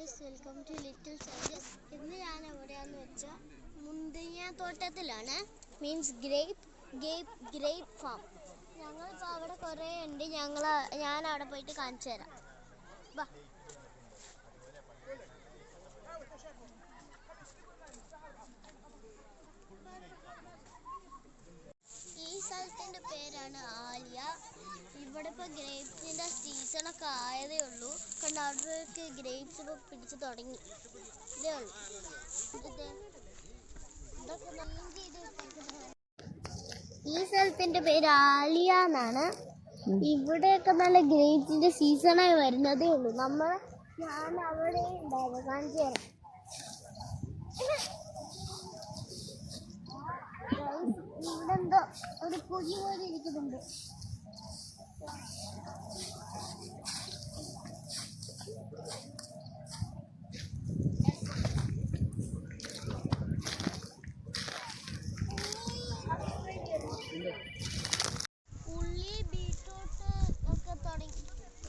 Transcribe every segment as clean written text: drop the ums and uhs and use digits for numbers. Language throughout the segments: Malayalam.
Guys, welcome to little Silas. ഇന്ന് ഞാൻ എവിടെയാന്ന് വെച്ചാൽ മുന്തിരിങ്ങ തോട്ടത്തിലാണ്. Means grape farm. ഞങ്ങളിപ്പോൾ അവിടെ കുറേ ഉണ്ട്. ഞാൻ അവിടെ പോയിട്ട് കാണിച്ചു തരാം. വാ. ഈ സ്ഥലത്തിൻ്റെ പേരാണ് ആലിയ. ഇവിടെ ഇപ്പോൾ ഗ്രേപ്സിൻ്റെ സീസണൊക്കെ ആയതേ ഉള്ളൂ. കണ്ട് അവിടേക്ക് ഗ്രേപ്സ് ഇപ്പോൾ പിടിച്ച് തുടങ്ങി ഇതേ ഉള്ളൂ. ഈ സ്ഥലത്തിൻ്റെ പേര് ആലിയ എന്നാണ്. ഇവിടെയൊക്കെ നല്ല ഗ്രേപ്സിൻ്റെ സീസണായി വരുന്നതേ ഉള്ളൂ. ഞാൻ അവിടെ ഉണ്ടായിരുന്നു, കാണിച്ചു തരാം. ഇവിടെ എന്തോ ഒരു കുഴി പോലെ ഇരിക്കുന്നുണ്ട്.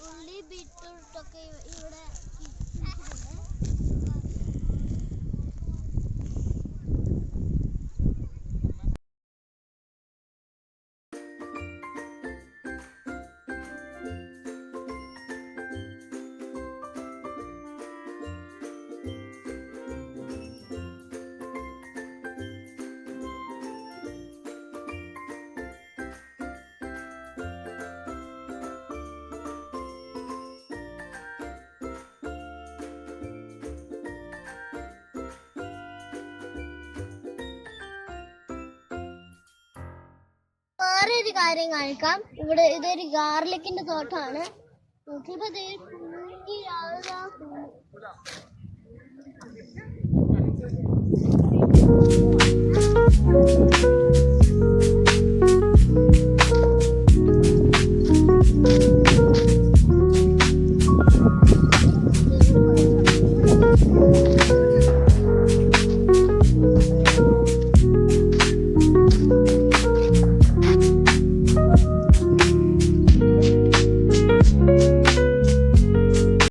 ഉള്ളി ബീട്രൂട്ടൊക്കെ ഇവിടെ വേറെ ഒരു കാര്യം കാണിക്കാം. ഇവിടെ ഇതൊരു ഗാർലിക്കിന്റെ തോട്ടമാണ്. നോക്കിയപ്പോ